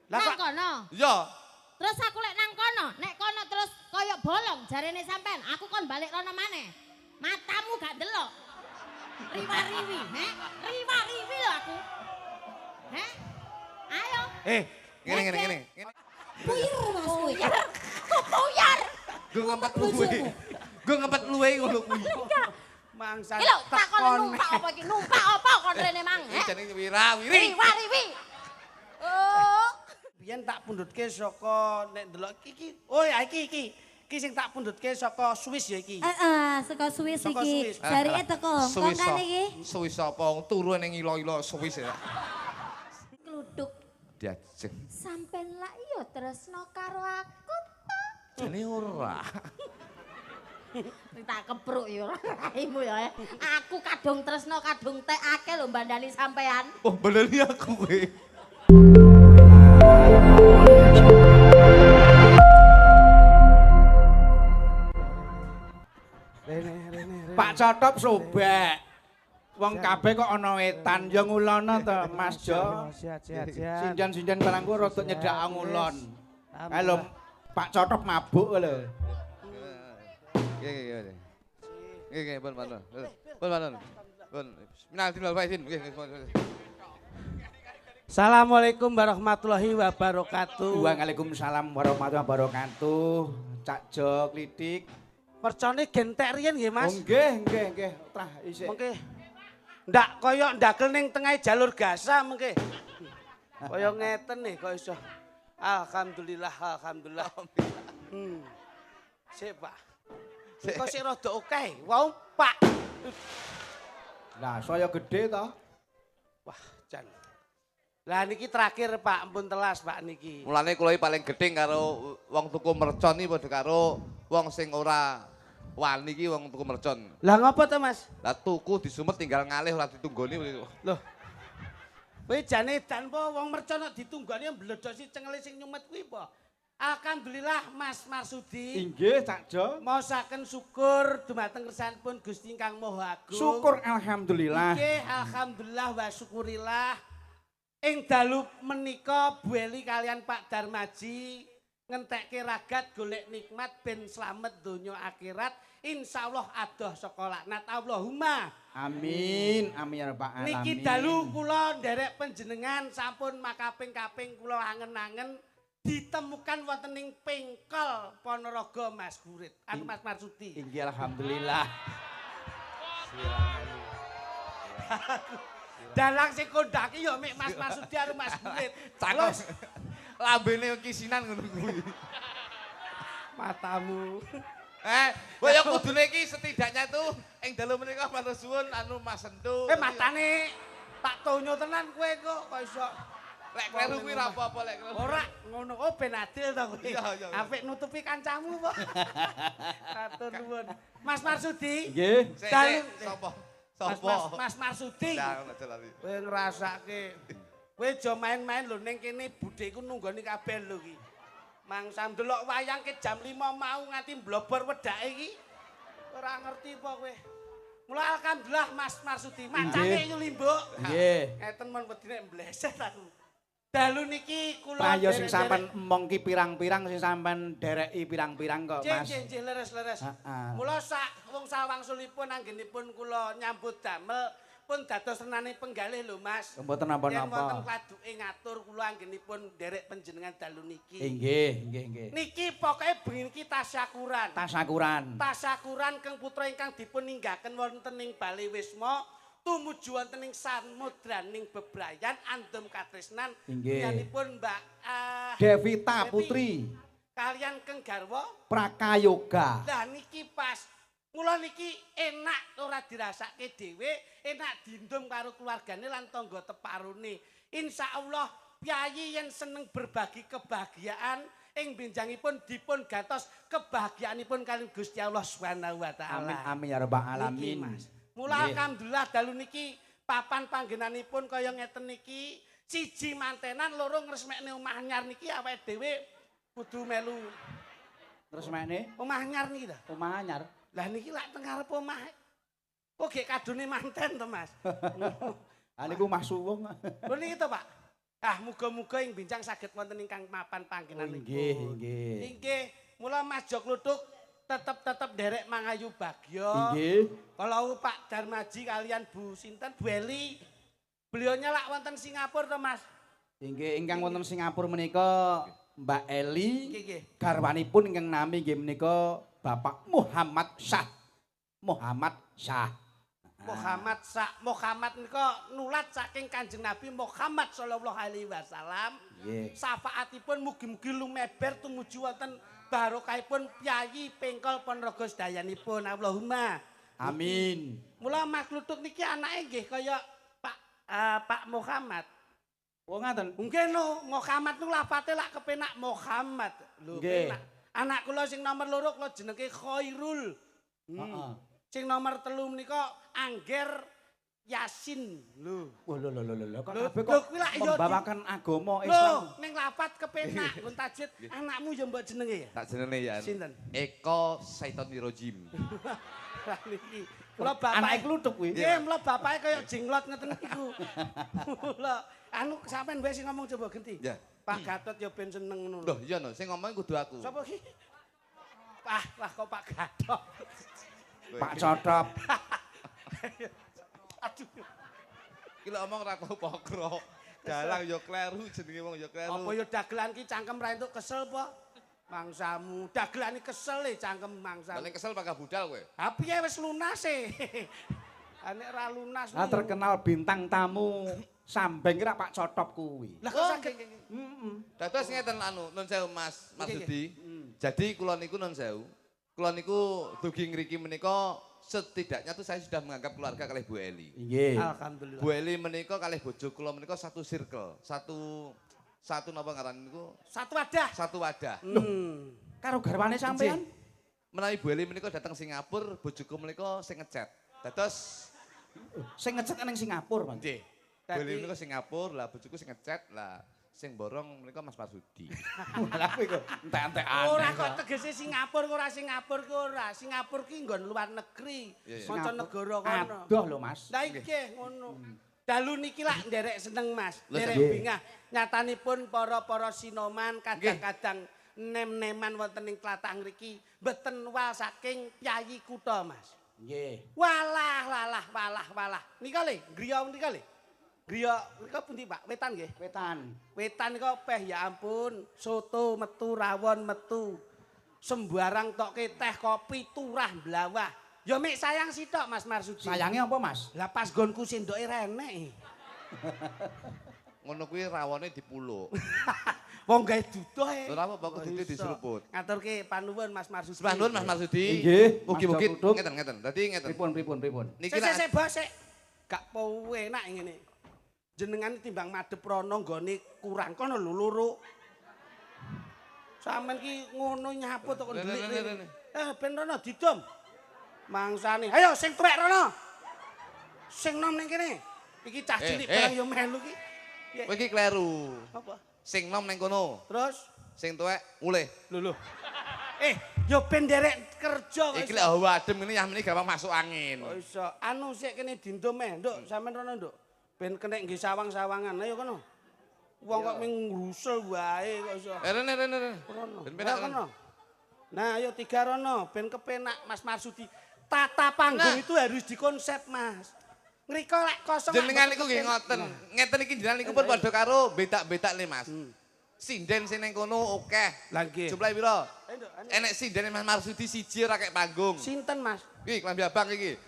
Nang kono. Iya. Terus aku lek nang kono, nek kono terus kaya bolong jarene sampean, aku kon balik rono maneh. Matamu gak delok. Riwa-riwi, riwa-riwi lho aku. Ayo. Ngene. Puyir Mas kuwi. Kok puyar? Gue ngempet luwe. Gue ngempet luwe ngono kuwi. Mangsa. Iki lho takon numpak apa iki? Numpak apa kon rene mang? Jenenge wira-wiri. Riwa-riwi. Oh. Biyen tak pundhutke saka nek ndelok iki. Oh ya iki. Iki sing tak pundhutke saka Swiss ya iki. Saka Swiss Saka iki. Swiss. Jarike teko Hong Kong kan iki. Swiss apa? Turu ning ilo-ilo Swiss ya. Kluduk. Diajeng. Sampeyan lak iya tresno karo aku to. Jane ora. Tak kepruk ya raimu ya. Aku kadung tresno kadung tek akeh lho mbandani sampean. Oh, bener ya aku kowe. Pak Cotop sobek. Wong kabeh kok ana wetan ya ngulono to Mas Jo. Sehat. Sinjan-sinjan barang ku rada nyedak ngulon. Halo Pak Cotop mabuk lho. Nggih, pun. Bismillahirrahmanirrahim. Assalamualaikum warahmatullahi wabarakatuh. Waalaikumsalam warahmatullahi wabarakatuh. Cak Jo Klidik. Percone gentek riyen nggih Mas. Oh nggih. Trah isih. Mengke ndak kaya ndakel ning tengah jalur gasa mengke. Kaya ngeten nih kok iso. Alhamdulillah. Sik Pak. Kok sik rada akeh. Wau Pak. Lah saya gede to. Wah, jan. Lah niki terakhir Pak, ampun telas Pak niki. Mulane kula iki paling gedhe karo wong tuku mercon iki padha karo wong sing ora wani iki wong tuku mercon. Lah ngopo to Mas? Lah tuku disumet tinggal ngalih ora ditunggoni. Loh. Kowe jane dan po wong mercon kok ditunggoni mbledosi cengele sing nyumet kuwi po. Alhamdulillah Mas Marsudi. Inggih Cak Jo. Mosaken syukur dumateng kersanipun Gusti Ingkang Maha Agung. Syukur alhamdulillah. Nggih, alhamdulillah wa syukurillah. Ing dalu menika Bu Eli kalian Pak Darmaji ngentekke ragat golek nikmat ben slamet donya akhirat. Insyaallah adoh saka laknat Allahumma. Amin ya rabbal alamin. Niki dalu kula nderek panjenengan sampun makaping-kaping kula angen-angen ditemukan wonten ing Pengkol Ponorogo Mas Gurit. Mas Marsudi. Inggih alhamdulillah. Dalang sing kondhaki ya mek Mas Marsudi karo Mas Gurit. Cakep. Lambene kisinan ngono kuwi. Matamu. Kaya kudune iki setidaknya tuh ing dalu menika matur suwun anu Mas Sentu. Matane tak tonyo tenan kowe kok iso. Lek kleru kuwi ra apa-apa lek kleru. Ora ngono kok ben adil to kowe. Iya. Apik nutupi kancamu kok. Matur nuwun. Mas Marsudi. Nggih. Sapa? Mas Marsudi. Lah ngono jalari. Kowe ngrasake. Kowe aja main-main lho ning kene budheku nunggoni kabeh lho iki. Mangsa ndelok wayang ke jam 5 mau nganti mblobor wedake iki. Ora ngerti apa kowe. Mula alhamdulillah Mas Marsudi, macane yo limbuk. Nggih. Ngeten men wedine mbleset aku. Dalu niki kula Prayo sing sampean emong ki pirang-pirang sing sampean dereki pirang-pirang kok Mas. Nggih, leres-leres. Heeh. Mula sak wong sawangsulipun anggenipun kula nyambut damel pun dados renane penggalih lho Mas. Mboten Yen wonten napa-napa. kladuke ngatur kula anggenipun derek panjenengan dalu niki. Nggih. Niki pokoke bengi iki tasyakuran. Tasyakuran kang putra ingkang dipun ninggaken wonten ing Bali Wisma tumuju wonten ing samudraning bebrayan andhem katresnan yanipun Mbak Devita Putri kalian keng garwa Prakayoga. lah niki pas mula niki enak ora dirasake dhewe enak diendum karo keluargane lan tangga teparune insyaallah piyayi yen seneng berbagi kebahagiaan ing benjangipun dipun gantos kebahagiaanipun kaliyan Gusti Allah Subhanahu wa taala. Amin ya rabbal alamin. Mula alhamdulillah dalu niki papan panggenanipun kaya ngeten niki siji mantenan loro ngresmekne omah anyar niki awake dhewe kudu melu. Terus mene Omah anyar niki ta? omah anyar. Lah niki lak teng ngarep omah. Kok gek kadune manten to, Mas? Ah niku omah suwung. Lho niki to, Pak. Ah, muga-muga ing bincang saged wonten ingkang mapan panggenanipun. Nggih, nggih. Inggih, mula Mas Jok Luduk tetep derek mangayu bagya. Nggih. Kalau Pak Darmaji kalian Bu sinten Bu Eli, beliaunya lak wonten Singapura to Mas. Inggih, ingkang wonten Singapura menika Mbak Eli, Nggih. garwanipun ingkang nami nggih menika Bapak Muhammad Syah. Muhammad Syah. Muhammad Muhammad nika nulat saking Kanjeng Nabi Muhammad sallallahu alaihi wasallam. Nggih. Syafaatipun mugi-mugi lumeber tumuju wonten barokahipun Pyayi Pengkol Ponorogo sedayanipun. Allahumma Amin. Mula Mas Kluthuk niki anake nggih kaya Pak Muhammad. Oh ngaten. Nggih no, Muhammad niku lafate lak kepenak Muhammad. Lho, Nggih. penak. Anak kula sing nomor 2 kula jenenge Khairul. Heeh. Sing nomor 3 menika Angger Yasin. Lho. Wah lho kok Lho, kabeh lho, kok kuwi lak ya membawakan agama Lho, Islam. ning lafat kepenak pun tajid. Anakmu ya mbok jenenge ya? Tak jenenge ya. Sinten? Eko Saitonirojim. Lah niki. Mula bapake Anake kluthuk kuwi. Nggih, mula bapake kaya jenglot ngeten niku. Mula anu sampean wae sing ngomong coba genti. Ya. Pak Gatot ya ben seneng ngono. Loh, iya no, sing ngomong kudu aku. Sapa ki? Wah kok Pak Gatot. Pak Cotop. Aduh. Ki lek omong ra tau pokro. Dalang ya kleru jenenge wong ya kleru. Apa ya dagelan ki cangkem ra entuk kesel apa? Mangsamu, dagelan iki kesel e cangkem mangsamu. Nek kesel pangga budal kowe. Ha piye wis lunas e. Nek ra lunas. Nah, terkenal bintang tamu Sambeng kira Pak Cotop kuwi. Lah kok saged Dados ngeten anu, nun sewu Mas Nggih, Marsudi. Jadi kula niku nun sewu. Kula niku dugi ngriki menika setidaknya tuh saya sudah menganggap keluarga kalih Bu Eli. Nggih. Alhamdulillah. Bu Eli menika kalih bojo kula menika satu circle, satu napa ngaran niku? Satu wadah. Satu wadah. Karo garwane sampean? Menawi Bu Eli menika datang Singapura, bojoku menika sing ngechat. Dados Sing ngecet ning Singapura, Mas. nggih. Bu Eli menika Singapura, lah bojoku sing ngechat, lah sing borong menika Mas Marsudi. Lah kuwi kok entek-entekan. Ora kok tegese Singapura ora Singapura ki ora. Singapura ki nggon luar negeri. Iya, iya. Mancanegara kono. Adoh lho, Mas. Lah iki ngono. Dalu niki lak nderek seneng Mas. Lho, Nderek nggih. bingah. Nyatanipun para sinoman kadang-kadang nem-neman wonten ing tlatah ngriki mboten wal saking Pyayi kutha Mas. Nggih. Walah. Nika le, griya nika le. Griya nika pundi Pak? Wetan nggih. Wetan. Wetan nika peh ya ampun, soto metu, rawon metu. Sembarang tokke teh kopi turah blawah. Ya mek sayang sitok Mas Marsudi. Sayange apa, Mas? Lah pas gonku sendoke renek. Ngono kuwi rawone dipuluk. Wong gawe duduh e. Ora apa-apa kok duduh diseruput. Ngaturke panuwun Mas Marsudi. Sembah nuwun Mas Marsudi. Nggih, Mugi-mugi Mas Dok Luduk. ngeten. Dadi ngeten. Pripun. Niki Sik bos sik. Gak powe enak ngene. Jenengan timbang madhep rono nggone kurang kono lho loro. Sampeyan ki ngono nyapu to kok ndelik. Ben rono didom. Mangsane. Ayo sing tuwek rono. Sing nom ning kene. Iki cah cilik barang yo melu ki. Kowe iki kleru. Apa? Sing nom ning kono, Terus sing tuwek mulih. lho. Yo ben derek kerja kok. Iki lek hawa adem ngene yah meni gampang masuk angin. Oh iso. Anu sik kene dindom Nduk. Sampeyan rono, Nduk. Ben kenek nggih sawang-sawangan. Ayo kono. Wong kok ming ngrusul wae kok iso. Rene. Rono. Ben penak kono. Nah, ayo tiga rono ben kepenak Mas Marsudi. Tata panggung itu harus dikonsep, Mas. Ngriko lek kosong. Jenengan niku nggih ngoten. Ngeten iki jenengan niku pun padha karo betak-betak le Mas. Sinden sing ning kono akeh. Lah nggih. Jumlahe pira? Ayo, Nduk. Enek sinden Mas Marsudi siji ora kek panggung. Sinten, Mas? Iki klambi abang iki.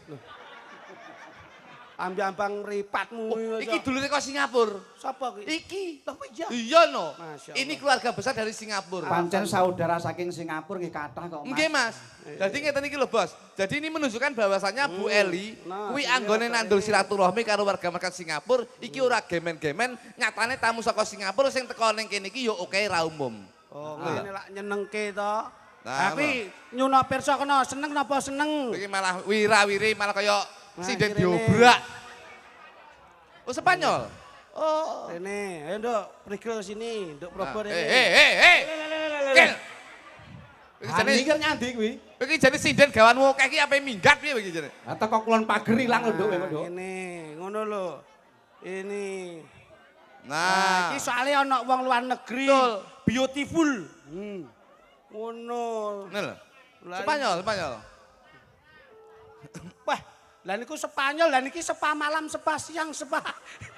Ambi-ambang mripatmu Iki dulure kok Singapura. sapa ki? Iki. Lho iya. Iya no. Masya Allah. Ini keluarga besar dari Singapura. Pancen saudara saking Singapura nggih kathah kok, Mas. Nggih Mas. Jadi ngeten iki lho Bos. Jadi ini menunjukkan bahwasannya Bu Eli Nah, kuwi iya, anggone Pak nandur Eli. silaturahmi karo warga masyarakat Singapura. Iki ora gemen-gemen, nyatane tamu saka Singapura sing teko ning kene iki ya oke ra umum. Oh, ngene lak nyenengke to. Nah, Tapi nyuna pirsa kena seneng napa seneng? Iki malah wira-wiri malah kaya Nah, sinden iki rene. diobrak. Oh Spanyol. Oh. Rene, ayo Nduk, prigel sini, Nduk probo rene. Kel. Iki jane Mikir nyandi kuwi. iki jane sinden gawanmu akeh iki ape minggat piye iki jane? Atau kok kulon pager ilang lho, Nduk, Nduk. Ini, ngono lho. Ini. Nah, iki soalnya ana wong luar negeri. Betul. Beautiful. Ngono. ini lho. Lah, Spanyol, Spanyol. Wah, lah niku Spanyol, lah niki sepa malam, sepa siang, sepa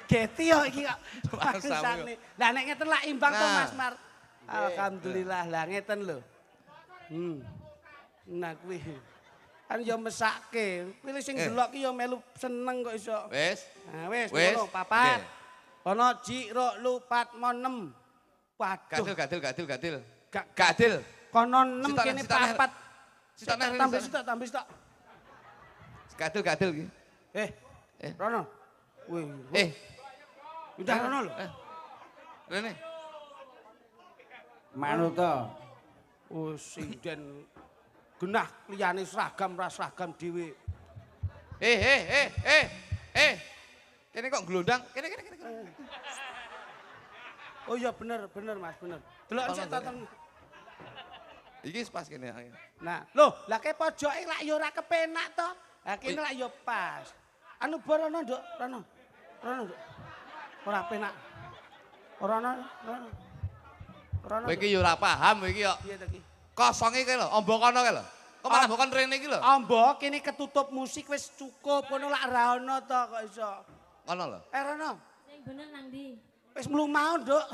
geti yo iki kok. Bangsane. Lah nek ngeten lak imbang to Nah. Mas Mar. Alhamdulillah lah ngeten lho. Nah kuwi. Kan yo mesake. Pilih sing delok ki yo melu seneng kok iso. Wis. Nah wis Wis. ngono papat. Nggih. Ono jiro lupat mo 6. Waduh. Gadil. Gak Gadil. kono 6 Sitok, kene sitok, Ner. papat. Sitok, Ner, Tambah sitok. sitok. Gadil iki. Rono. Wih. Udah rono lho. Rene. Manut to. Oh, sinden genah liyane seragam ra seragam dhewe. Kene kok glondang? Kene. Oh iya bener Mas, bener. Delok sik tonton. Iki pas kene. Nah, lho, lah ke pojoke lak ya ora kepenak to. Lah kene lak ya pas. Anu borono, Nduk, rono. Nduk. Ora penak. Ora ono. Kowe iki yo ora paham iki kok. Piye to iki? Kosonge kae lho, ombo kono kae lho. Kok malah mbok kon rene iki lho. Ambo kene ketutup musik wis cukup, ngono lak ra ono to kok iso. Kono lho. Rono. Sing bener nang ndi? Wis mlumau, Nduk.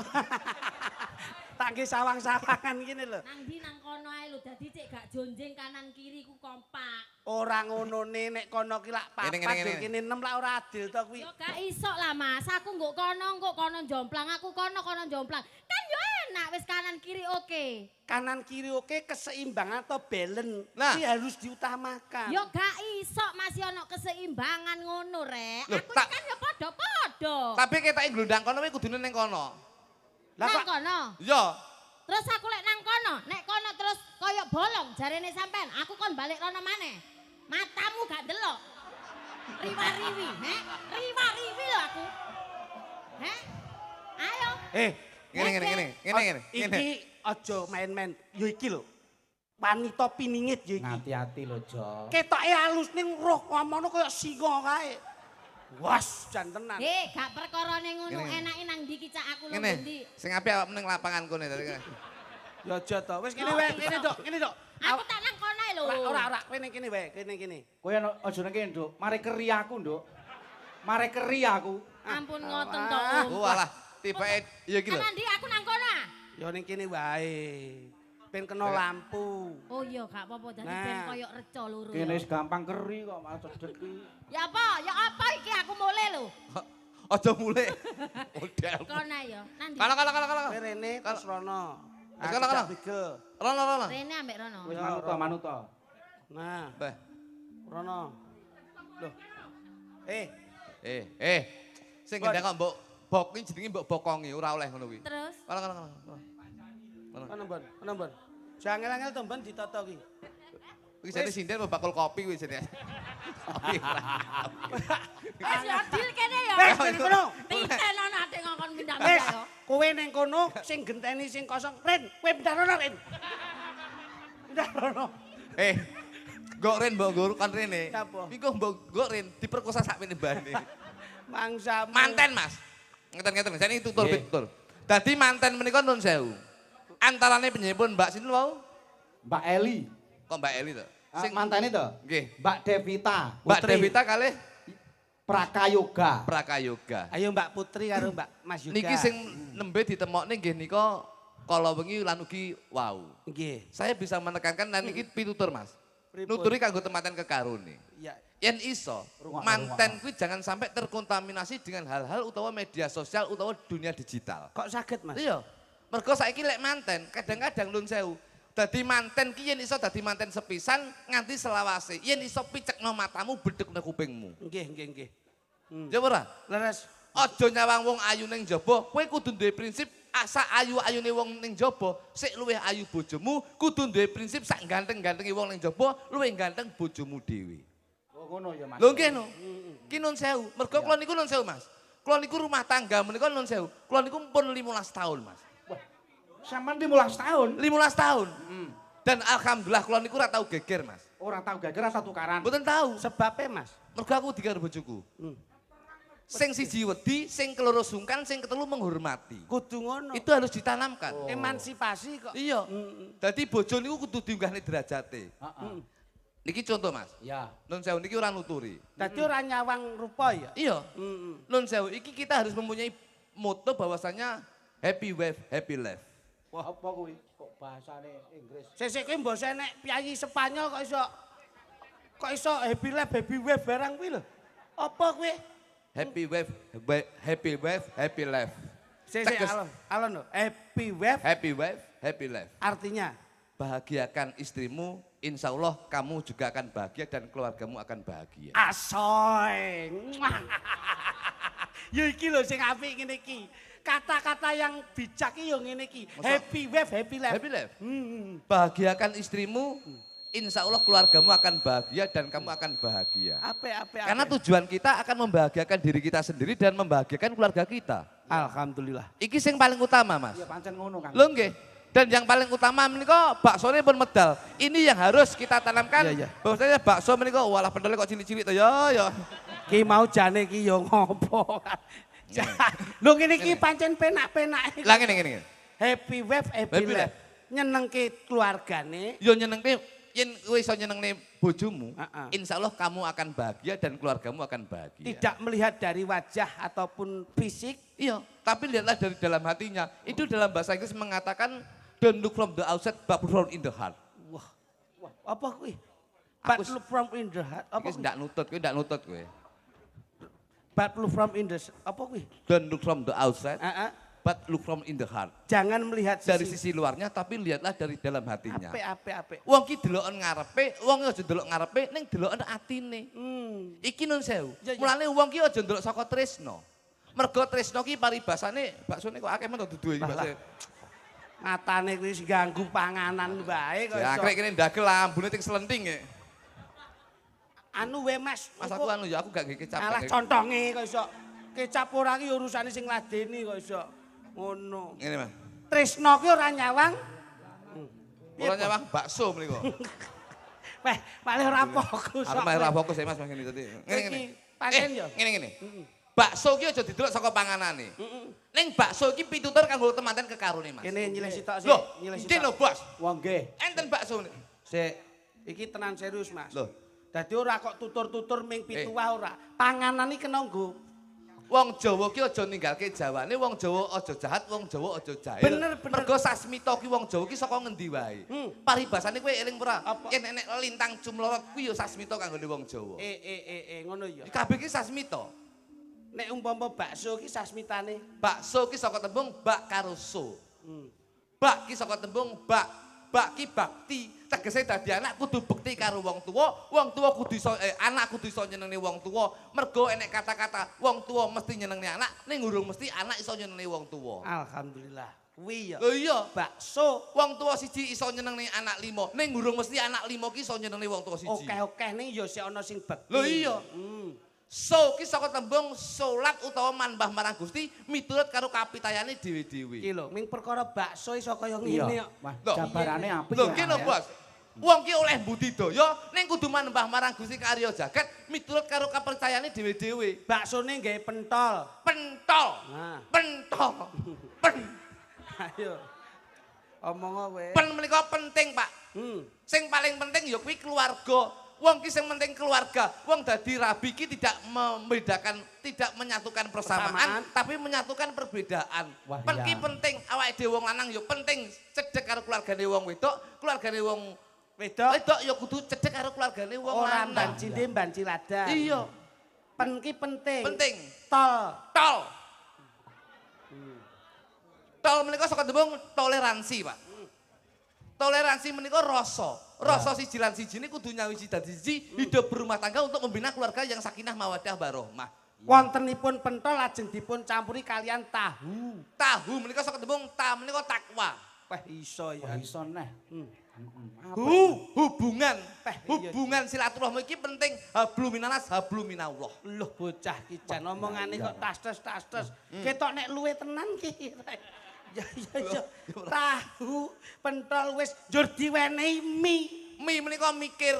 Tak nggih sawang-sawangan ngene lho. Nang ndi nang kono ae lho, dadi cek gak jonjeng kanan kiri ku kompak. Ora ngonone nek kono ki lak papat, Ngene. kene 6 lak ora adil to kuwi. Yo gak iso lah Mas, aku nggo kono jomplang, aku kono jomplang. Kan yo enak wis kanan kiri oke. Kanan kiri oke, keseimbangan atau balance. Nah. Ini harus diutamakan. Yo gak iso Mas yo ono keseimbangan ngono rek. Loh, Aku tak- kan yo padha-padha. Tapi ketake glondang kono kuwi kudune ning kono. Lah Nang kok kono. Iya. Terus aku lek nang kono, nek kono terus koyo bolong jarene sampean, aku kon balik rono maneh. Matamu gak delok. Riwa-riwi, riwa-riwi lho aku. Ayo. Ngene. iki aja main-main. Yo iki lho. Wanita piningit yo iki. Hati-hati lho, Jo. Ketoke halus ning roh ngomono kaya singa kae. Was, jan tenan. Gak perkarane ngono, Ngene. enake nang ndi ki cak aku lho Ngene. ndi. Sing apik awakmu ning lapangan kene tadi. Ya aja to. Wis kene wae, kene Dok. Aku tak nang kono ae lho. Ora, kene wae, kene. Kowe aja nang kene, Nduk. Mare keri aku, Nduk. Mare keri aku. Ampun ngoten to. Oh alah, tibake ya iki lho. Nang ndi aku nang kono ah? Ya ning kene wae. Ben kena lampu. Oh iya gak apa-apa dadi Nah. ben koyo reca loro. Kene ya. wis gampang keri kok malah cedek iki. Ya apa? Ya apa iki aku mulai lho. Aja mulai. Model. Kono ae ya. Nang ndi? Kono. Kowe rene terus rono. Wis kono. Bigel. Rono. Rene ambek Rono. Wis Ya, manut to. Nah, Beh. rono. Loh. Sing gendang kok mbok bok iki jenenge mbok bokongi ora oleh ngono kuwi. Terus Kono. Ono mbon. Jangel-angel to mbon ditata ki. Iki jane sinden bakul kopi kuwi jane. Kopi ora. wis ya deal kene ya. Wes ning kono. Titen ana ate ngongkon Wes, pindah-pindah ya. kowe ning kono sing genteni sing kosong. Ren, kowe pindah rono, Ren. Pindah rono. Nggo ren mbok nggo kan rene. Apa? Iku mbok nggo ren diperkosa sak meneh bane. Mangsamu. Manten, Mas. Ngeten. Jane tutur Nggih. tutur. Dadi manten menika nun sewu. Antarane penyebun Mbak sinten wau? Mbak Eli. Kok Mbak Eli to? Sing mantane to? Nggih. Mbak Devita. Mbak Putri. Devita kalih Prakayoga. Prakayoga. Ayo Mbak Putri karo Mbak Mas Yuga. Niki sing nembe ditemokne nggih nika kala wengi lan ugi wau. nggih. Saya bisa menekankan lan niki pitutur, Mas. Pripun? Nuturi kanggo tematen kekarone. Iya. Yen iso, manten kuwi jangan sampai terkontaminasi dengan hal-hal utawa media sosial utawa dunia digital. Kok saged, Mas? Iya. Mergo saiki lek manten, kadang-kadang nun sewu. Dadi manten ki yen iso dadi manten sepisan nganti selawase. Yen iso picekno matamu, bedhekno kupingmu. Nggih. Ya ora? Leres. Aja nyawang wong ayu ning jaba, kowe kudu duwe prinsip asa ayu-ayune wong ning jaba, sik luwih ayu bojomu, kudu duwe prinsip sak ganteng-gantenge wong ning jaba, luwih ganteng bojomu dhewe. Oh ngono ya, Mas. Lho nggih no. Ki nun sewu. Mergo kula niku nun sewu, Mas. Kula niku rumah tangga menika nun sewu. Kula niku pun 15 tahun, Mas. Sampeyan 15 tahun. 15 tahun. Dan alhamdulillah kula niku ora tau geger, Mas. Ora tau gagal ora tau tukaran. Mboten tahu. Sebabnya, Mas? Mergo aku digar bojoku. Sing siji wedi, sing keloro sungkan, sing ketelu menghormati. Kudu ngono. Itu harus ditanamkan. Emansipasi kok. Iya. Dadi bojo niku kudu diunggahne derajate. Heeh. Niki contoh Mas. Ya. Nun sewu niki ora nuturi. Dadi ora nyawang rupa ya. Iya. Nun sewu iki kita harus mempunyai moto bahwasanya happy wife, happy life. Wah, apa kuwi? Kok bahasane Inggris? Sesek kuwi mbok nek piyayi Spanyol kok iso happy life, happy wife barang kuwi lho. Apa kuwi? Happy wife, happy life. Sesek Teges. alon lho. Happy wife Happy wife, happy life. artinya Bahagiakan istrimu, insya Allah kamu juga akan bahagia dan keluargamu akan bahagia. asoy. Ya iki lho sing apik ngene iki. Kata-kata yang bijak iki yo ngene iki. Masa? Happy wife, happy life. Happy life. Bahagiakan istrimu, insya Allah keluargamu akan bahagia dan kamu akan bahagia. Apik. Karena tujuan kita akan membahagiakan diri kita sendiri dan membahagiakan keluarga kita. Alhamdulillah. Iki sing paling utama Mas. Ya pancen ngono kan. Lho nggih. Dan yang paling utama menika baksone pun medal. Ini yang harus kita tanamkan. Iya. Bahwasanya bakso menika walah pendele kok cilik-cilik to ya. Ki mau jane ki yo ngopo. Lho ngene iki pancen penak-penak. Lah ngene. Happy wife, happy Happy life. Nyenengke keluargane. Yo nyenengke yen kowe iso nyenengne bojomu, Heeh. insya Allah kamu akan bahagia dan keluargamu akan bahagia. Tidak melihat dari wajah ataupun fisik. Iya, tapi lihatlah dari dalam hatinya. Itu dalam bahasa Inggris mengatakan don't look from the outside but from in the heart. Wah, apa kuwi? Aku But look from in the heart. Apa Iki kuwi? ndak nutut, kowe ndak nutut kowe. But look from in the apa kuwi? Don't look from the outside Heeh. but look from in the heart. Jangan melihat Dari sisi luarnya tapi lihatlah dari dalam hatinya. apik. Wong ki deloken ngarepe, wong aja delok ngarepe ning deloken atine. Iki nun sewu. Iya, iya. Mulane wong ki aja ndelok saka tresno. Mergo tresno ki paribasane baksone kok akeh men dudu iki Lah, bakso. Matane kuwi sing ganggu panganan wae kok Ya iso. akrek kene ndagel ambune ting selenting ya. Anu we Mas. Mas aku anu ya aku gak nggih kecap. Alah contonge kok iso. Kecap ora ki urusane sing ladeni kok iso. Ngono. Ngene Mas. Tresno ki ora nyawang. Ora nyawang bakso mriko. Weh, malah ora fokus. Arep malah ora fokus ya Mas ngene tadi. Ngene. Pancen ya. Ngene. Bakso ki aja didelok saka panganane. Ning bakso ki pitutur kanggo temanten kekarone Mas. Kene nyilih sitok sih. Loh, Nyilih nggih lho Bos. Wong nggih. Enten bakso niku. Sik, iki tenan serius Mas. Loh. Dadi ora kok tutur-tutur ming pituwah ora. Panganan iki kena nggo. Wong Jawa ki aja ninggalke Jawane, wong Jawa aja jahat, wong Jawa aja jahil. Bener. Mergo sasmita ki wong Jawa ki saka ngendi wae. Paribasane kowe eling ora? Apa? Yen enek lintang cumlorot kuwi ya sasmita kanggone wong Jawa. Ngono ya. Kabeh ki sasmita. Nek umpama bakso ki sasmitane. Bakso ki saka tembung bak karo so. Bak ki saka tembung bak. Bak ki bakti. Tegese dadi anak kudu bekti karo wong tuwa kudu iso anak kudu iso nyenengne wong tuwa. Mergo enek kata-kata wong tuwa mesti nyenengne anak, ning urung mesti anak iso nyenengne wong tuwa. Alhamdulillah. Kuwi ya. Lho iya, Bakso wong tuwa siji iso nyenengne anak limo, ning urung mesti anak limo ki iso nyenengne wong tuwa siji. oke ning ya sik ana sing bekti. Lho iya. So ki saka tembung salat utawa manembah marang Gusti miturut karo kapitayane dhewe-dhewe. Iki lho, ming perkara bakso iso kaya Iya. ngene kok. Wah, Loh. jabarane apik Lho ya. ki lho Bos. Wong ki oleh budidaya ning kudu manembah marang Gusti karya jagat miturut karo kepercayaane dhewe-dhewe. Baksone nggawe pentol. Pentol. Nah, Pentol. Pen. ayo. Omong kowe. Pen menika penting, Pak. Sing paling penting ya kuwi keluarga. Wong ki sing penting keluarga. Wong dadi rabi ki tidak membedakan, tidak menyatukan persamaan, tapi menyatukan perbedaan. Wah, Pen ki iya. penting awake dhewe wong lanang ya penting cedhek karo keluargane wong wedok, keluargane wong Wedok wedok ya kudu cedhek karo keluargane wong ora lanang. mbancine mbanci ladan. Iya, Pen ki penting. penting. Tol. Tol. Tol menika saka tembung toleransi, Pak. Toleransi menika rasa. Rasa siji lan siji ini kudu nyawiji dadi siji, hidup berumah tangga untuk membina keluarga yang sakinah mawaddah warahmah. Wontenipun pentol lajeng dipun campuri kalian tahu. Tahu menika saka tembung ta menika takwa. Wah iso ya. Wah, iso neh. Hubungan. iya. Hubungan silaturahmi iki penting. Hablum minanas, hablum minallah. Loh bocah ki jan omongane kok tastes. Ketok nek luwe tenan ki. Ya. Tahu pentol wis njur diwenehi mie. Mi menika mikir.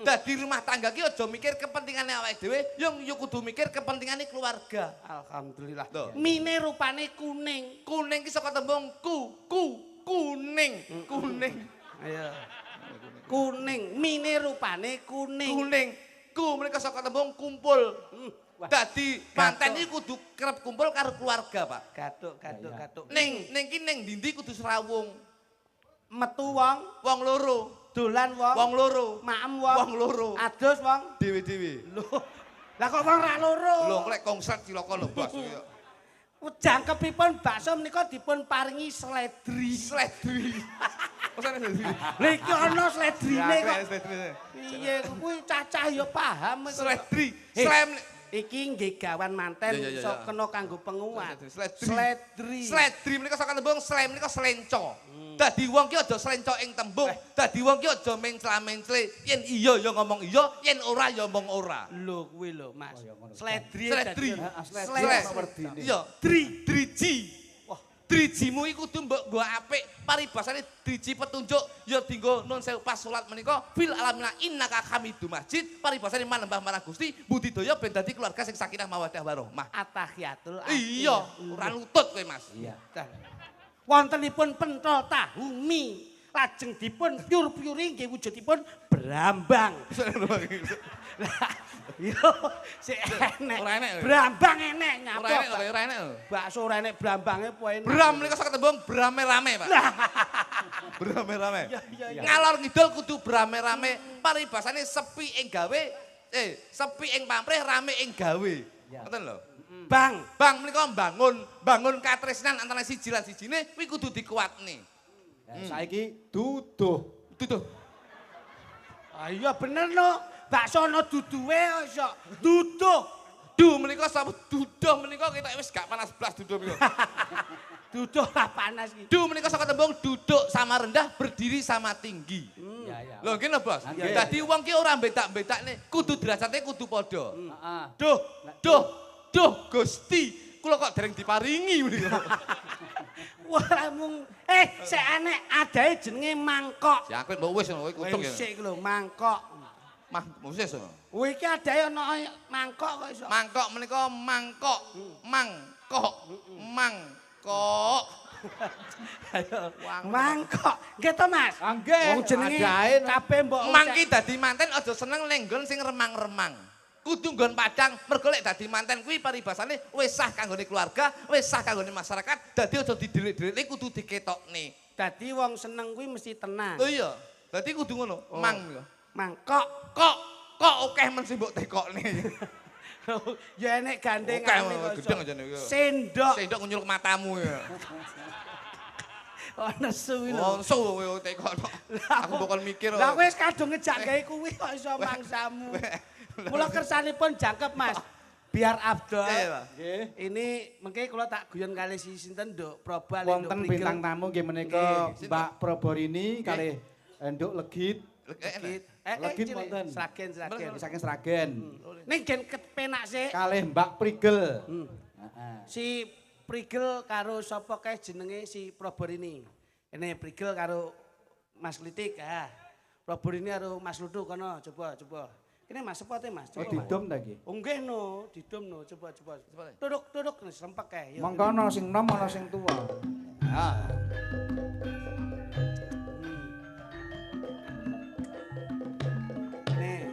Dadi rumah tangga ki aja mikir kepentingane awake dhewe, yo kudu mikir kepentingane keluarga. Alhamdulillah. Loh. Mine rupane kuning. Kuning ki saka tembung kuning. Ayo. Kuning, mine rupane kuning. Kuning. Ku menika saka tembung kumpul. Wah, Dadi manten iki kudu kerep kumpul karo keluarga, Pak. gatuk. Ning ki ning ndi kudu serawung. Metu wong, Wong loro, dolan wong, wong loro, maem wong loro, adus wong. dhewe-dhewe. Loh. Lah kok wong ra loro? Lho klek konslet cilaka lho, Bos. Jangkepipun bakso menika dipun paringi sledri. Sledri. Masane sledri. Lha iki ana sledrine kok. Sledri. Piye kuwi cacah ya paham. Sledri. Hei. Slem. Iki nggih gawan manten Ya. iso kena kanggo penguat. Sledri. Sledri. Sledri menika saka tembung slem menika slenco. Dadi wong ki aja slenco ing tembung. Dadi wong ki aja mencla-mencle. Yen iya ya ngomong iya, yen ora ya ngomong ora. Lho kuwi lho, Mas. Sledri. Sledri. Sledri. Iya, driji. Wah, drijimu iku kudu mbok nggo apik. Paribasane driji petunjuk ya dienggo nun sewu pas salat menika fil alamina innaka hamidum majid. Paribasane manembah marang Gusti, budidaya ben dadi keluarga sing sakinah mawaddah warahmah. Atahiyatul Iya, ora lutut kowe, Mas. Iya. Wontenipun pentol tahu mie. Lajeng dipun pyur-pyuri nggih wujudipun brambang. Yo, sik enek. Ora enek. Brambang enek nyapa. Ora enek. Bakso ora enek brambange po enek. Bram menika saka tembung brame-rame, Pak. Brame-rame. Iya. Ngalor ngidul kudu brame-rame. Paribasane sepi ing gawe, sepi ing pamrih, rame ing gawe. Ngoten lho. Bang. Bang menika bangun katresnan antara siji lan sijine kuwi kudu dikuatne. Saiki duduh. Duduh. Ah iya bener no. Bakso ana duduhe iso. Duduh. Duh menika sapa duduh menika kita wis gak panas blas duduh menika. Duduh lah panas iki. Duh menika saka tembung duduk sama rendah, berdiri sama tinggi. Iya. Lho ngene Bos. Nggih. Dadi wong ki ora mbetak-betakne, kudu derajate kudu padha. Heeh. Duh Gusti, kula kok dereng diparingi menika. Wah mung sik enek adahe jenenge mangkok. Ya aku mbok wis ngono kuwi kutuk ya. Sik lho mangkok. Mah wis. Kuwi iki adahe ana mangkok kok iso. Mangkok menika mangkok. Ayo. Mangkok. Nggih to Mas? Nggih, Wong jenenge adahe no. kabeh mbok Mangki dadi manten aja seneng lenggon sing remang-remang. Kudu nggon padang, mergo lek dadi manten kuwi paribasane wis sah kanggone keluarga, wis sah kanggone masyarakat, dadi aja didelik-delik kudu diketokne. Dadi wong seneng kuwi mesti tenang. Oh iya, dadi kudu ngono, mang ya. Mangkok. Kok akeh men sing mbok tekokne. Ya enek gandeng Akeh gedeng aja niku. Sendok. Sendok nyuluk matamu ya. Ana suwi lho. Wong kowe tekokno. Aku bakal mikir. Lah wis kadung ngejak gawe kuwi kok iso mangsamu. Mula kersanipun jangkep Mas. Biar Abdul. Iya, Pak. Nggih. Ini mengke kula tak guyon kali si sinten Nduk Proba Wonten bintang tamu nggih menika Nggih. Mbak Proborini kalih Nduk Legit. Legit wonten. Sragen. Saking Sragen. Ning gen kepenak sih. Kalih Mbak Prigel. Heeh. Si Prigel karo sapa kae jenenge si Proborini. Ini Prigel karo Mas Klitik. Proborini karo Mas Ludu kono coba. Ini Mas sepote Mas. Oh Coba, Mas. didom ta iki. Oh nggih no, didom no, coba. Duduk sempek kae. Mongko ana sing nom ana sing tuwa. Nih.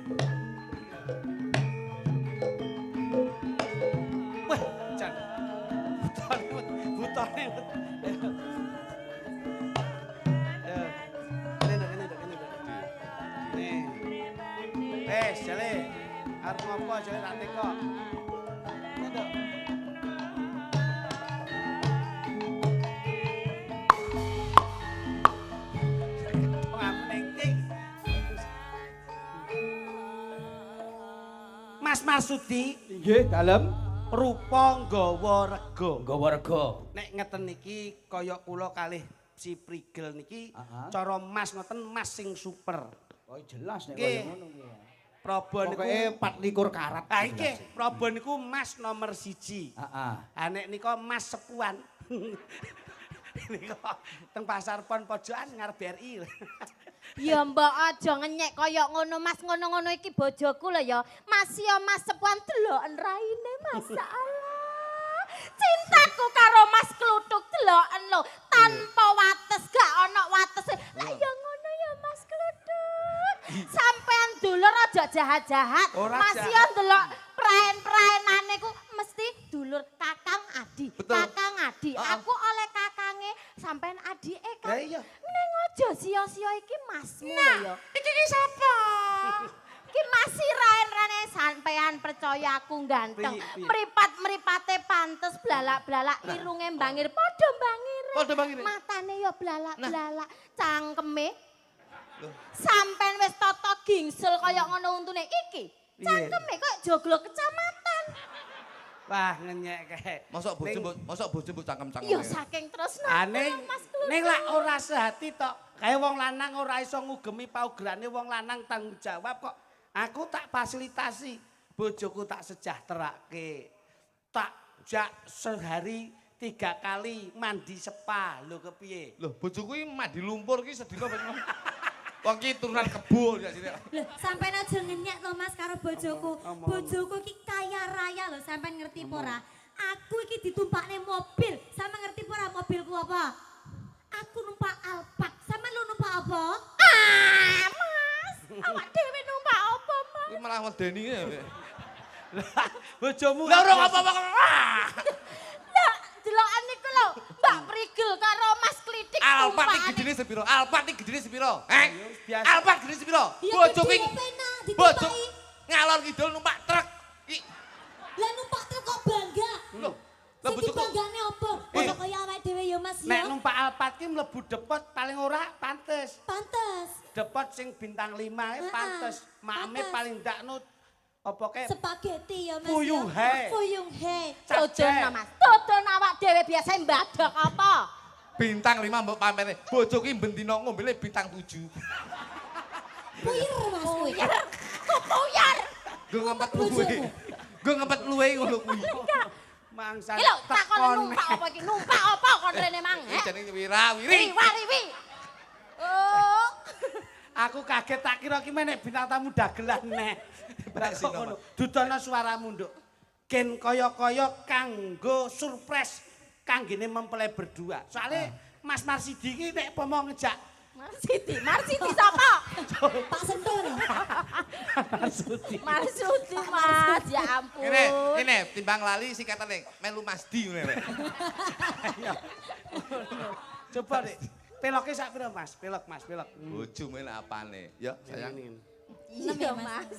Wah, jan. Butone. Nih. Jale. Arep ngopo jale tak teko. Nduk. Mas Marsudi Nggih, dalem. rupa nggawa rega. Nggawa rega. Nek ngeten iki kaya kula kalih si Prigel niki Aha. cara Mas ngoten Mas sing super. Oh jelas nek Nggih. kaya ngono kuwi. Probo niku Pokoke 24 karat. ha iki Probo niku Mas nomor 1. Heeh. Ha nek nika Mas sepuan. Ini kok teng pasar pon pojokan ngarep BRI. Ya mbak aja ngenyek kaya ngono mas ngono-ngono iki bojoku lho ya. Mas ya mas sepuan deloken raine masyaallah. Cintaku karo Mas Kluthuk deloken lho tanpa wates gak ana watese. Lah ya ngono ya Mas Kluthuk. Sampean dulur aja jahat-jahat. Mas ya ndelok praen-praenane ku mesti dulur Kakang Adi. Betul. Kakang Adi. Aku oleh kakange sampean adike kan. Lah iya. Ning aja sia-sia iki masmu lho ya. Iki sapa? Iki masih raen-raene sampean percaya aku ganteng. Piye? Mripat-mripate pantes blalak-blalak irunge mbangir padha mbangir. Padha mbangire. Matane ya blalak-blalak, cangkeme. Sampean wis tata gingsul kaya ngono untune iki. Piye? Cangkeme kok joglo kecamatan. Wah ngenyek kae. Mosok bojo mbok cangkem-cangkem. Ya saking tresno. Ning ning lak ora sehati tok. Kae wong lanang ora iso ngugemi paugerane wong lanang tanggung jawab kok. Aku tak fasilitasi. Bojoku tak sejahterake. Tak jak sehari 3 kali mandi spa. Lho kepiye? Loh, bojoku iki mandi lumpur iki sedina ben. Wong iki turunan kebo ya sini. Loh, sampean aja ngenyek to Mas karo bojoku. Bojoku iki kaya raya lho, sampean ngerti apa ora? Aku iki ditumpakne mobil. Sampean ngerti apa ora mobilku apa? Aku numpak Alphard. Sampean lu numpak apa? Ah, Mas. Awak dhewe numpak apa, Mas? Iki malah medeni ya. Lah bojomu Lah ora apa-apa. Lah, delokan niku lho, Mbak Prigel karo Mas Klitik Alphard iki tumpakane. gedine sepiro? Alphard iki gedine sepiro? Heh? biasa. Alphard gedine sepiro? Ya Bojoku gede iki penak bojo ditumpaki. ngalor ngidul numpak truk. Lah numpak truk kok bangga. Loh, lah Sing bojoku dibanggane apa? Ono kaya awake dhewe ya Mas Nek ya. numpak Alphard ki mlebu depot paling ora pantes. Pantes. Depot sing bintang 5 pantes. Makame pantes. paling ndak nut apa kae Spaghetti ya Mas. Puyuh ya. he. Puyuh he. Dodono Mas. Dodono awak dhewe biasa mbadok apa? bintang 5 mbok pamene. Bojoku iki bendina ngombene bintang 7. Puyir Mas kuwi. Kupuyar. Gue ngempet luwe. Gue ngempet luwe ngono kuwi. mangsa. Iki lho takon numpak apa iki? Numpak apa kon rene mang? Iki jenenge wirawiri. Riwi. Oh. Aku kaget tak kira ki menek bintang tamu dagelan nek. Bak sing Ngono. Dudono suaramu nduk. Gen kaya-kaya kanggo surprise kanggene mempelai berdua. Soale Mas Marsidi ki nek pomo ngejak Marsiti sapa? Pak Sentur. Marsudi. Marsudi Mas, ya ampun. Ini timbang lali sikatane melu Masdi ngene. Coba Dik. Peloke sak pira Mas? Pelok Mas, pelok. Bojo men apane? Ya, sayang. Iya Mas.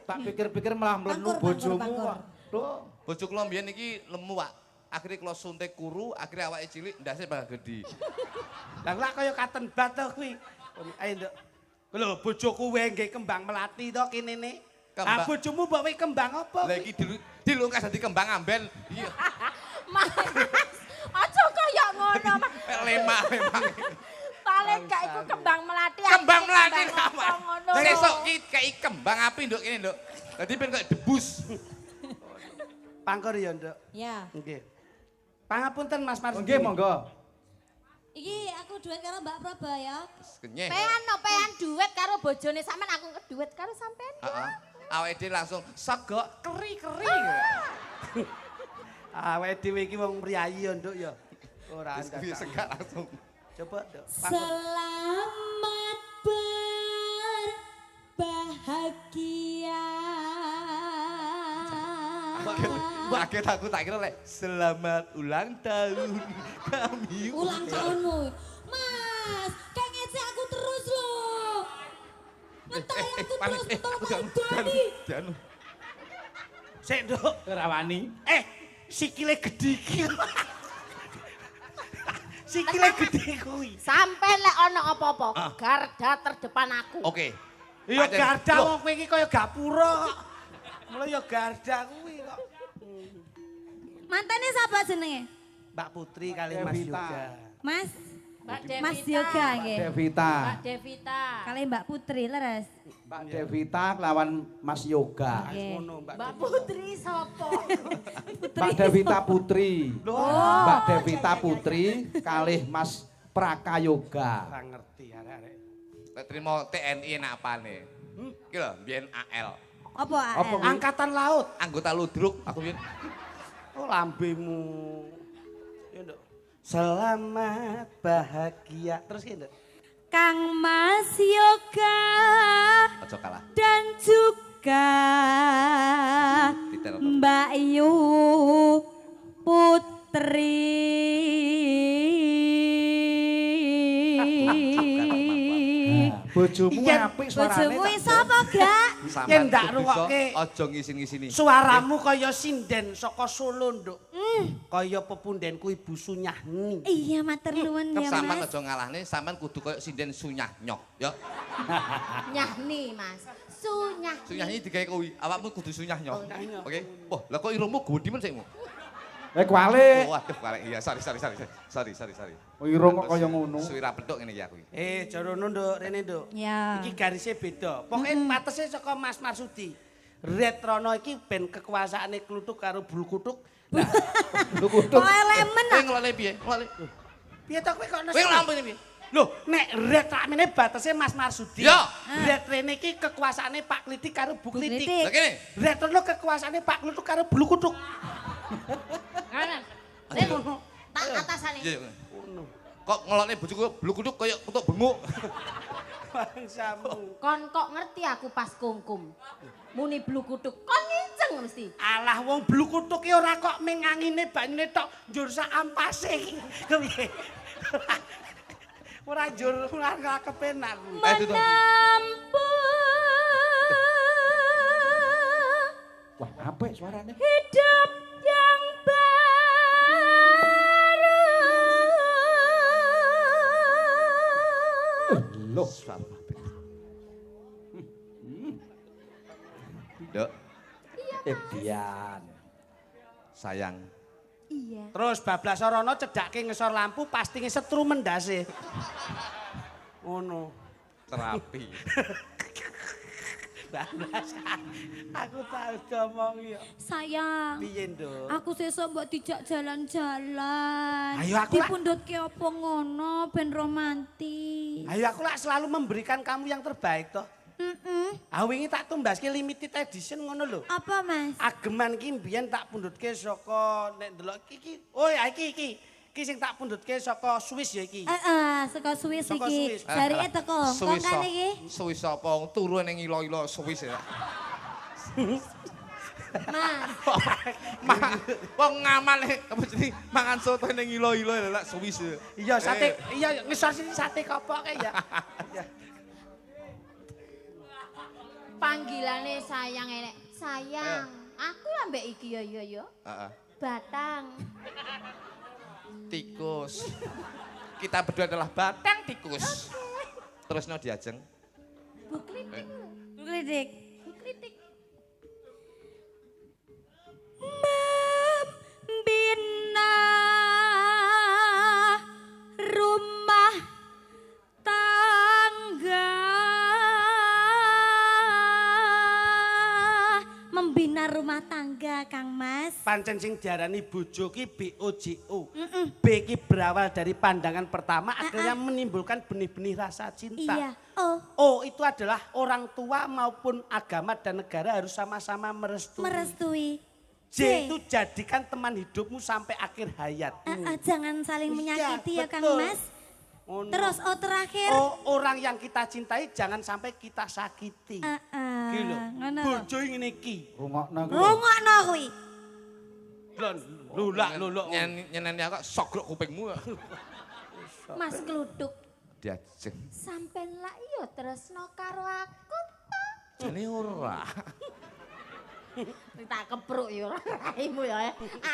Tak pikir-pikir malah mlenu Pangkur, bojomu pangkur. kok. Loh, Bojo kula mbiyen iki lemu, Pak. Akhire kula suntik kuru, akhire awake cilik ndase bakal gedhi. Lah lak kaya katen bat to kuwi. Ayo nduk. Lho bojoku wae nggih kembang melati to kene ne. Ah Kembang. bojomu mbok wae kembang apa? Lah iki dilungkas dadi kembang amben. Iya. Mas, aja kaya ngono Mas. Lemak. Paling gak iku kembang melati. Kembang melati apa ngono. Sesuk ki kei kembang api nduk kene nduk. Dadi ben kok debus. Pangkur ya nduk. Ya. Nggih. Pangapunten Mas Marsudi. nggih monggo. Iki aku duet karo Mbak Proba ya. Kenyeh. Pean duet karo bojone sampean aku duet karo sampean. Heeh. Awake dhewe langsung segok keri-keri. Awake dhewe iki wong priyayi ya nduk ya. Ora Wis kuwi andak. segak langsung. Coba nduk. Pangkur. Selamat berbahagia. Kaget aku tak kira lek selamat ulang tahun kami. Ulang tahunmu. Mas, kayak ngecek aku terus loh. Ngetai aku terus, Dani. Janu. Sik nduk. Ora wani. Sikile gedhe iki. Sikile gedhe kuwi. Sampai lek ana apa-apa, garda terdepan aku. Oke. Ya Pancen. garda Loh, wong kowe iki kaya gapura. Mulai ya garda kuwi kok. Mantannya siapa jenenge? Mbak Putri kali Mas Devita. Yoga. Mas, Mbak Devita. Mas Yoga nggih. Devita. Mbak Devita. Kali Mbak Putri leres. Mbak Devita lawan Mas Yoga. Ngono, Mbak Putri sapa? Mbak Devita Putri. Oh. Mbak Devita Putri kalih Mas Prakayoga. Ora ngerti arek-arek. Lek trimo TNI enak apane? Iki lho, biyen AL. Apa? Apa kuwi? Angkatan Laut. Anggota ludruk aku biyen. Oh lambemu. Ya nduk. Selamat bahagia terus ya nduk. Kang Mas Yoga Aja kalah. dan juga Detail. Mbak Yu Putri. Bojomu Iya, apik suarane. Bojomu tak, sapa gak? Sampeyan ndak kudu rungokke. iso aja ngisin-ngisini. Suaramu kaya sinden saka Solo nduk. Kaya pepundenku Ibu Sunyahni. Iya matur nuwun ya Sampeyan Mas. aja ngalahne, sampeyan kudu koyo sinden sunyah nyok, ya. Nyahni, Mas. Sunyah. Sunyah ini digawe kuwi, awakmu kudu sunyah nyok. nyok. Oke. Wah, lah kok irungmu gede men sikmu? Kuali. Oh, waduh, balik. Iya, sorry. Irung kok kaya ngono. Suwira pedhok ngene iki aku. Jarono nduk, rene nduk. Ya. Iki garisnya beda. Pokoke patese saka Mas Marsudi. Retrono iki ben kekuasaane kluthuk karo bulu kutuk. Lu kudu. Kok elemen Kowe ah. ngelole piye? Ngelole. Piye to kowe kok Kowe ngelampune piye? Loh, nek ret ramene batese Mas Marsudi. Ya. Ret rene iki kekuasaane Pak Klitik karo Bu Klitik. Klitik. Lah kene. Retrono kekuasaane Pak Kluthuk karo bulu kutuk. Kanan. Tak atasane. Iya. Kok ngelokne bojoku blu kuduk kaya kutuk benguk. Bangsamu. Kon kok ngerti aku pas kungkum. Muni blu kutuk. Kon nginceng mesti. Alah wong bulu kutuk ki ora kok ming angine banyune tok njur sak ampase iki. Kepiye? Ora njur ora kepenak. Itu. Wah, apik suarane. Hidup yang baru. Loh, Dok, Edian. sayang. Iya. Terus bablas rono cedake ngesor lampu pasti ngesetru mendase. Ngono. Terapi. Bablas. Aku tahu ngomong ya. Sayang. Piye, Nduk? Aku sesuk mbok dijak jalan-jalan. Ayo, aku lah. Dipundhutke apa ngono ben romantis. Ayo aku lah selalu memberikan kamu yang terbaik toh. Ah wingi tak tumbaske limited edition ngono lho. Apa Mas? Ageman ki mbiyen tak pundhutke saka nek ndelok iki. Oh ya iki. Iki sing tak pundhutke saka Swiss ya iki. Saka Swiss Saka iki. Swiss. Jarike teko Hongkong kan iki. Swiss apa? Turu ning ilo-ilo Swiss ya. Mas. Wong ngamal apa jenenge mangan soto ning ilo-ilo lek Swiss. Iya sate, iya ngisor sini sate kopoke ya. Panggilane sayang enek. Sayang. Aku ambek iki yo. Heeh. Batang. Tikus. Kita berdua adalah batang tikus. Terus no diajeng. Bu Klitik. Klitik. Bu Klitik. Membina rumah tangga. Membina rumah tangga, Kang Mas. Pancen sing diarani bojo ki BOJO. B ki berawal dari pandangan pertama akhirnya menimbulkan benih-benih rasa cinta. Iya. Oh, O itu adalah orang tua maupun agama dan negara harus sama-sama merestui. merestui. J itu jadikan teman hidupmu sampai akhir hayat. Jangan saling Iya, menyakiti ya, Kang betul. Mas. Ngono. Terus O terakhir. Orang yang kita cintai jangan sampai kita sakiti. Iki lho. Ngono. Bojo ngene iki. Rungokno kuwi. Rungokno kuwi. Lulak. Nyeneni aku sogrok kupingmu. Mas Kluthuk. Diajeng. Sampeyan lak iya tresno karo aku ta? Jane ora. Tak kepruk ya raimu ya.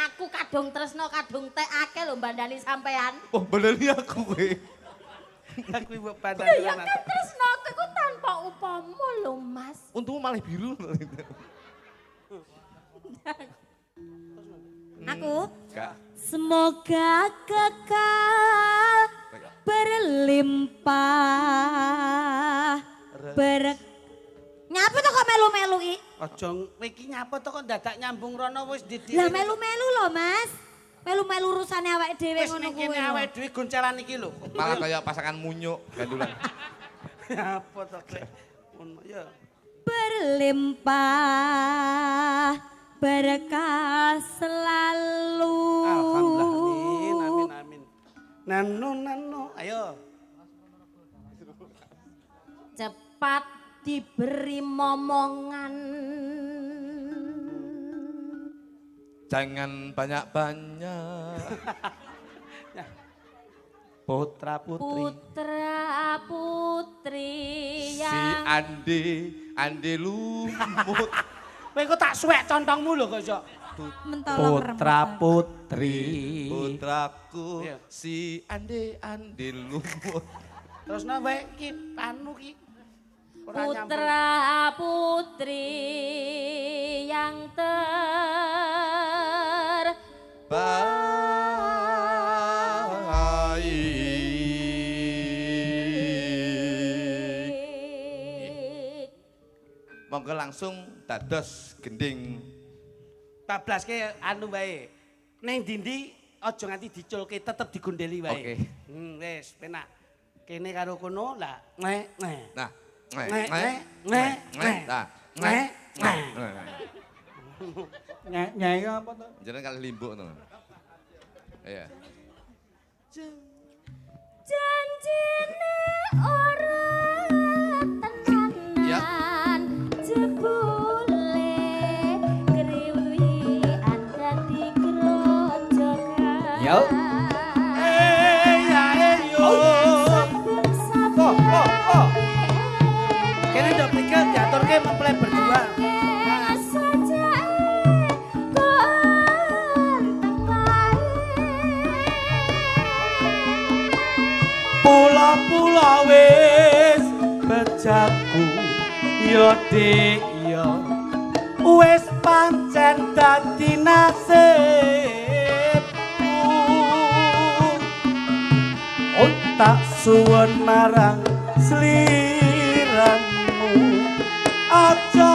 Aku kadung tresno kadung tekake lho mbandani sampean. Oh, bener aku kowe. Aku ibu padang Ya kan tresno aku tanpa upama lho Mas. Untungmu malah biru. Aku Enggak. semoga kekal berlimpah Aja iki nyapa to kok dadak nyambung rono wis didik. Lah melu-melu lho, Mas. Melu-melu urusane awake dhewe Wis ngono ning kuwi. kene awake dhewe goncalan iki lho. Malah kaya pasangan munyuk gandulan. Apa to Kek? Ngono ya. Berlimpah berkah selalu. Alhamdulillah. Amin amin. Nano ayo. Cepat diberi momongan. Jangan banyak-banyak. Putra putri. Putra putri Si yang Ande lumut. Kowe kok tak suwek contongmu lho kok iso. Mentolong rempah. putri. Putraku Iya. si Ande lumut. Terus wae iki anu ki. Ora nyambung. putra putri yang terbaik. Monggo langsung dados gending. Bablaske anu wae. Ning dindi aja nganti diculke tetep digondeli wae. Oke. Wis penak. Kene karo kono lah. Nah. Nyai apa to? Jenengan kali limbuk to. Iya. janjine ora Ya. tenanan jebule kriwian dadi grojogan. Yo. Kene ndok pikir diaturke mempelai berdua. Pula-pula wis bejaku yo dik yo wis pancen dadi nasibku. Tak suwun marang sliramu aja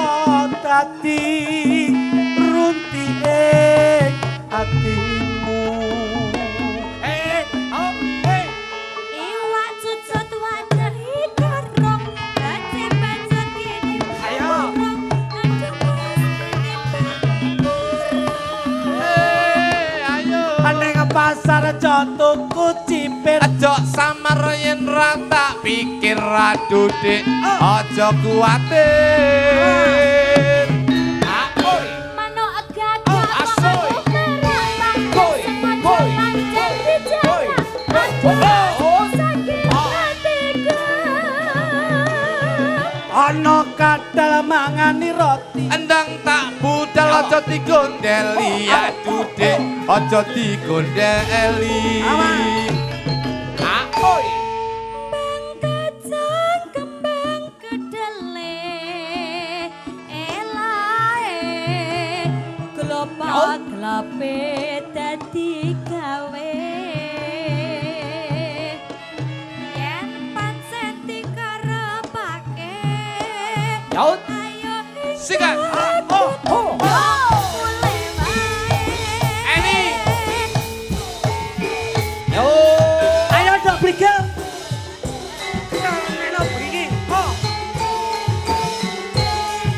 dadi runting atimu. Iwak cucut wajah hidorong, bajak-bajak gini Ayo. borong, ada Ning pasar aja tuku cipir. Aja samar yen ra tak pikir adudik. Aja kuwatir. Aoi. Manuk gagak asoy. Koi, koi panjang di jalan. Aduh, sakit hatiku. Ana kadal mangani roti. Endang tak budal aja digondeli adudik. Aja digondeli. Aoi. kacang kembang kedele elae glopak-glape dadi gawe yen pancen dikarepake Yaut. ayo Sikat.